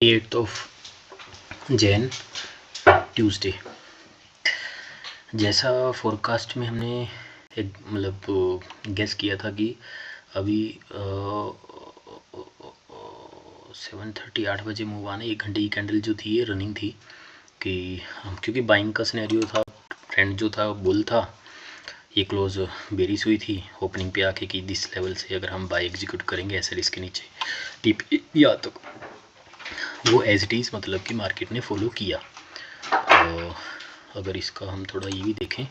8th of Jain Tuesday. जैसा forecast में हमने एक मतलब गेस किया था कि अभी 7:30 8 बजे मूव आना, 1 घंटे की कैंडल जो थी ये रनिंग थी कि क्योंकि बाइंग का सिनेरियो था, ट्रेंड जो था बुल था, ये क्लोज बेरिस हुई थी ओपनिंग पे आके कि दिस लेवल से अगर हम बाई एग्जीक्यूट करेंगे ऐसे इसके नीचे टीपी या तो वो एज इट इज़ मतलब कि मार्केट ने फॉलो किया। अगर इसका हम थोड़ा ये भी देखें,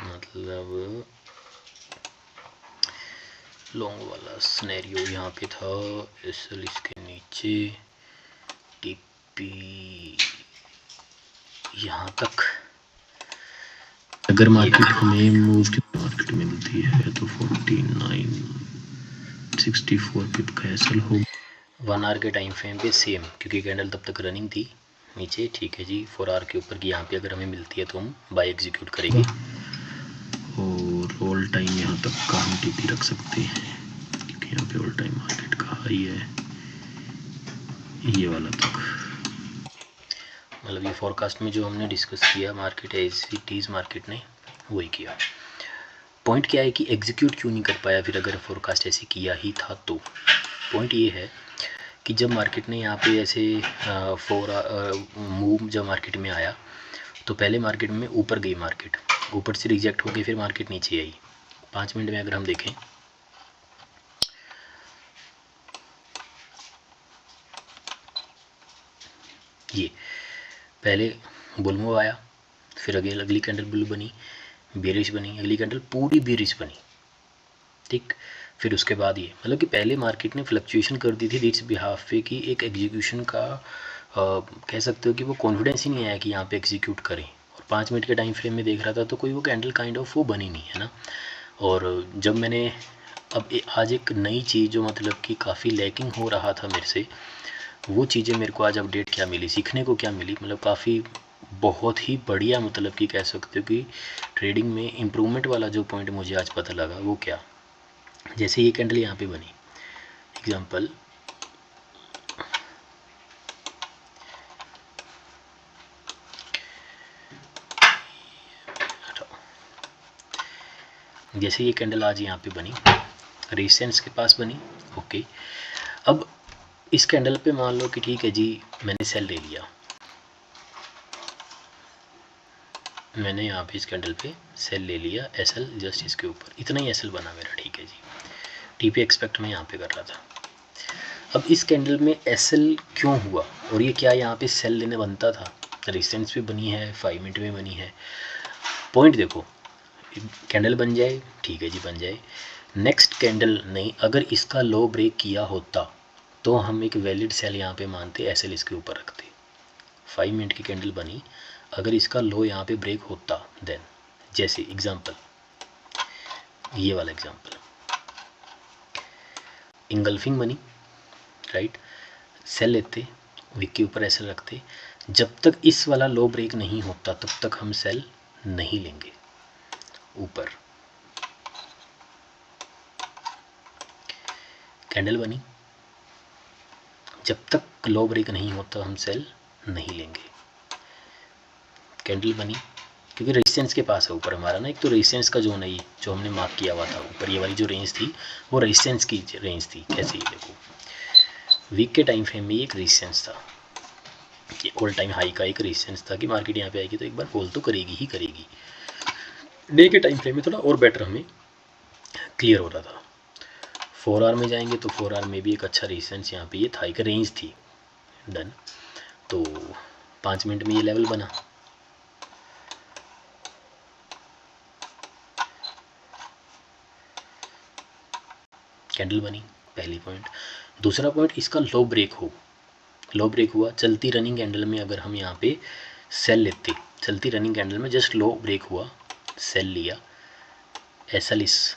मतलब लॉन्ग वाला सिनेरियो यहाँ पे था, एसएल इसके नीचे, टीपी यहाँ तक। अगर मार्केट हमें मूव की मार्केट मिलती है तो 4964 पिप का एसएल हो 1 आवर के टाइम फ्रेम पे सेम, क्योंकि कैंडल तब तक रनिंग थी नीचे, ठीक है जी। 4 आवर के ऊपर की यहाँ पे अगर हमें मिलती है तो हम बाय एग्जीक्यूट करेंगे और ऑल टाइम यहाँ तक का हम टीपी रख सकते हैं, क्योंकि यहाँ पे ऑल टाइम मार्केट का हाई है ये वाला तक। मतलब ये फोरकास्ट में जो हमने डिस्कस किया market as it is market ने वही किया। पॉइंट क्या है कि एग्जीक्यूट क्यों नहीं कर पाया फिर, अगर फोरकास्ट ऐसे किया ही था तो। पॉइंट ये है कि जब मार्केट ने यहाँ पे ऐसे मूव जब मार्केट में आया तो पहले मार्केट में ऊपर गई, मार्केट ऊपर से रिजेक्ट हो गई, फिर मार्केट नीचे आई। 5 मिनट में अगर हम देखें, ये पहले बुल मूव आया, फिर अगली कैंडल बुल बनी, बेरिश बनी, अगली कैंडल पूरी बेरिश बनी, ठीक। फिर उसके बाद ये मतलब कि पहले मार्केट ने फ्लक्चुएशन कर दी थी इट्स बिहाफ पे कि एक एग्जीक्यूशन का कह सकते हो कि वो कॉन्फिडेंस ही नहीं आया कि यहाँ पे एग्जीक्यूट करें। और 5 मिनट के टाइम फ्रेम में देख रहा था तो कोई वो कैंडल काइंड ऑफ वो बनी नहीं है ना। और जब मैंने अब आज एक नई चीज़ जो मतलब कि काफ़ी लैकिंग हो रहा था मेरे से, वो चीज़ें मेरे को आज अपडेट क्या मिली, सीखने को क्या मिली, मतलब काफ़ी बहुत ही बढ़िया, मतलब कि कह सकते हो कि ट्रेडिंग में इम्प्रूवमेंट वाला जो पॉइंट मुझे आज पता लगा वो क्या। जैसे ये कैंडल यहाँ पे बनी, एग्जांपल जैसे ये कैंडल आज यहाँ पे बनी, रेजिस्टेंस के पास बनी, ओके। अब इस कैंडल पे मान लो कि ठीक है जी मैंने सेल ले लिया, मैंने यहाँ पे इस कैंडल पे सेल ले लिया, एसएल जस्ट इसके ऊपर, इतना ही एसएल बना मेरा, ठीक है जी। टीपी एक्सपेक्ट मैं यहाँ पे कर रहा था। अब इस कैंडल में एसएल क्यों हुआ, और ये क्या यहाँ पे सेल लेने बनता था, रेजिस्टेंस भी बनी है, 5 मिनट में बनी है। पॉइंट देखो, कैंडल बन जाए, ठीक है जी बन जाए, नेक्स्ट कैंडल नहीं, अगर इसका लो ब्रेक किया होता तो हम एक वैलिड सेल यहाँ पे मानते, एसएल इसके ऊपर रखते। 5 मिनट की कैंडल बनी, अगर इसका लो यहाँ पे ब्रेक होता देन, जैसे एग्जांपल ये वाला एग्जांपल, इंगल्फिंग बनी, राइट, सेल लेते, विक के ऊपर एसएल रखते, जब तक इस वाला लो ब्रेक नहीं होता तब तक हम सेल नहीं लेंगे ऊपर। कैंडल बनी, जब तक लो ब्रेक नहीं होता हम सेल नहीं लेंगे। कैंडल बनी क्योंकि रेजिस्टेंस के पास है ऊपर हमारा ना, एक तो रेजिस्टेंस का जोन है ये जो हमने मार्क किया हुआ था ऊपर, ये वाली जो रेंज थी वो रेजिस्टेंस की रेंज थी। कैसे, ये देखो वीक के टाइम फ्रेम में एक रेजिस्टेंस था, ये ऑल टाइम हाई का एक रेजिस्टेंस था कि मार्केट यहाँ पे आएगी तो एक बार फॉल तो करेगी ही करेगी। डे के टाइम फ्रेम में थोड़ा और बेटर हमें क्लियर हो रहा था। 4 आवर में जाएंगे तो 4 आवर में भी एक अच्छा रेजिस्टेंस यहाँ पे ये था, एक रेंज थी, डन। तो 5 मिनट में ये लेवल बना, कैंडल बनी, पहली पॉइंट। दूसरा पॉइंट, इसका लो ब्रेक हो, लो ब्रेक हुआ, चलती रनिंग कैंडल में अगर हम यहाँ पे सेल लेते, चलती रनिंग कैंडल में जस्ट लो ब्रेक हुआ, सेल लिया, एसएल इस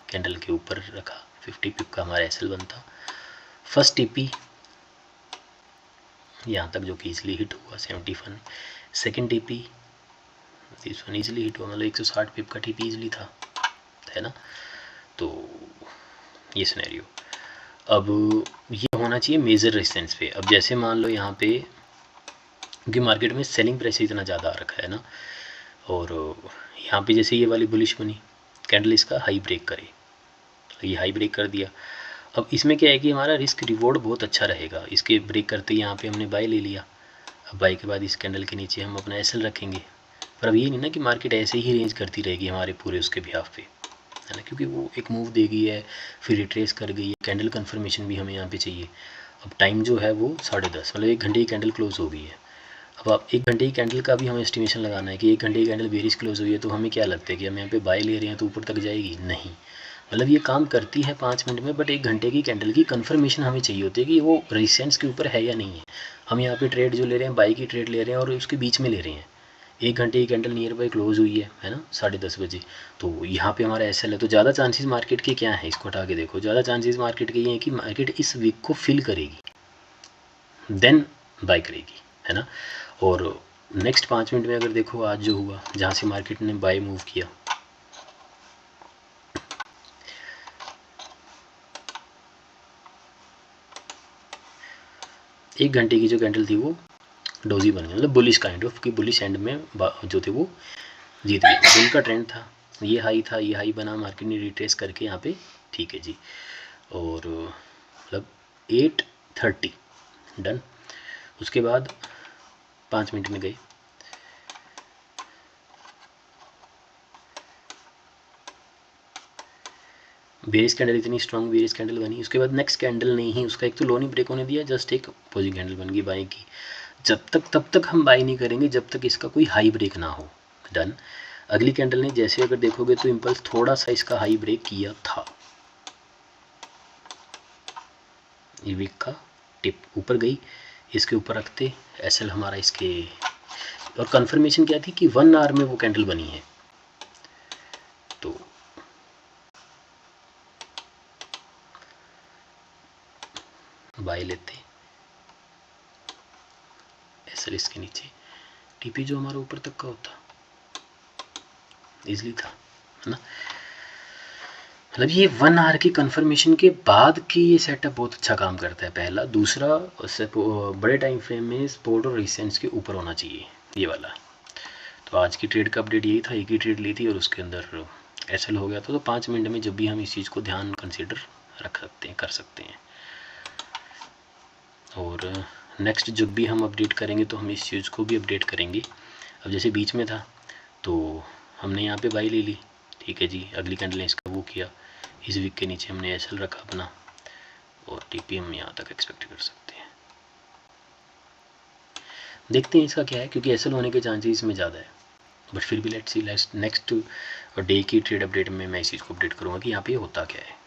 कैंडल के ऊपर रखा, 50 पिप का हमारा एसएल बनता। फर्स्ट टीपी यहाँ तक जो कि इजली हिट हुआ 71, second TP this one easily hit हुआ, मतलब 160 पिप का टीपी इजली था, है ना। तो ये सिनेरियो। अब ये होना चाहिए मेजर रेजिस्टेंस पे। अब जैसे मान लो यहाँ पे, क्योंकि मार्केट में सेलिंग प्रेशर इतना ज़्यादा आ रखा है ना, और यहाँ पे जैसे ये वाली बुलिश बनी कैंडल, इसका हाई ब्रेक करे, ये हाई ब्रेक कर दिया। अब इसमें क्या है कि हमारा रिस्क रिवॉर्ड बहुत अच्छा रहेगा। इसके ब्रेक करते ही यहाँ पे हमने बाय ले लिया। अब बाय के बाद इस कैंडल के नीचे हम अपना एसएल रखेंगे। पर अब ये नहीं ना कि मार्केट ऐसे ही रेंज करती रहेगी हमारे पूरे उसके बिहाफ पे, है ना, क्योंकि वो एक मूव देगी है, फिर रिट्रेस कर गई है, कैंडल कन्फर्मेशन भी हमें यहाँ पे चाहिए। अब टाइम जो है वो 10:30, मतलब 1 घंटे की कैंडल क्लोज हो गई है। अब आप 1 घंटे की कैंडल का भी हमें एस्टिमेशन लगाना है कि 1 घंटे की कैंडल बेरिश क्लोज हुई है, तो हमें क्या लगता है कि हम यहाँ पे बाय ले रहे हैं तो ऊपर तक जाएगी? नहीं, मतलब ये काम करती है 5 मिनट में, बट 1 घंटे की कैंडल की कन्फर्मेशन हमें चाहिए होती है कि वो रेजिस्टेंस के ऊपर है या नहीं है। हम यहाँ पे ट्रेड जो ले रहे हैं, बाई की ट्रेड ले रहे हैं और उसके बीच में ले रहे हैं। 1 घंटे की कैंडल नियर बाई क्लोज हुई है ना 10:30 बजे, तो यहाँ पे हमारा एसएल है। तो ज़्यादा चांसेस मार्केट के क्या है, इसको हटा के देखो, ज़्यादा चांसेस मार्केट के ये हैं कि मार्केट इस वीक को फिल करेगी, देन बाई करेगी, है ना। और नेक्स्ट 5 मिनट में अगर देखो आज जो हुआ, जहाँ से मार्केट ने बाय मूव किया, एक घंटे की जो कैंडल थी वो डोजी बन गई, मतलब बुलिश काइंड ऑफ, कि बुलिश एंड में जो थे वो जीत गए। बुल का ट्रेंड था, ये हाई था, ये हाई बना, मार्केट ने रिट्रेस करके यहाँ पे, ठीक है जी, और मतलब 8:30 डन। उसके बाद 5 मिनट में गए, बेरिश कैंडल इतनी स्ट्रॉन्ग बेरिश कैंडल बनी। उसके बाद नेक्स्ट कैंडल ने ही उसका एक तो लो नहीं ब्रेक होने दिया, जस्ट एक अपोजिंग कैंडल बन गई बाई की। तब तक हम बाई नहीं करेंगे जब तक इसका कोई हाई ब्रेक ना हो। डन। अगली कैंडल ने जैसे अगर देखोगे तो इम्पल्स थोड़ा सा इसका हाई ब्रेक किया था, ये वीक का टिप ऊपर गई, इसके ऊपर रखते एसएल हमारा इसके, और कंफर्मेशन क्या थी कि 1 आवर में वो कैंडल बनी है, तो बाय लेते एसएल इसके नीचे, टीपी जो हमारा ऊपर तक का होता इजली था, है ना। मतलब ये 1 आवर की कंफर्मेशन के बाद की ये सेटअप बहुत अच्छा काम करता है, पहला। दूसरा, बड़े टाइम फ्रेम में सपोर्ट और रेजिस्टेंस के ऊपर होना चाहिए ये वाला। तो आज की ट्रेड का अपडेट यही था, एक ही ट्रेड ली थी और उसके अंदर एसएल हो गया था। तो 5 मिनट में जब भी हम इस चीज़ को ध्यान कंसिडर रख सकते हैं, कर सकते हैं। और नेक्स्ट जब भी हम अपडेट करेंगे तो हम इस चीज़ को भी अपडेट करेंगे। अब जैसे बीच में था तो हमने यहाँ पे बाई ले ली, ठीक है जी, अगली कैंडल ने इसका वो किया, इस वीक के नीचे हमने एसएल रखा अपना, और टीपी हम यहाँ तक एक्सपेक्ट कर सकते हैं। देखते हैं इसका क्या है, क्योंकि एसएल होने के चांसेस इसमें ज़्यादा है, बट फिर भी लेट्स सी नेक्स्ट डे की ट्रेड अपडेट में मैं इस चीज़ को अपडेट करूँगा कि यहाँ पे होता क्या है।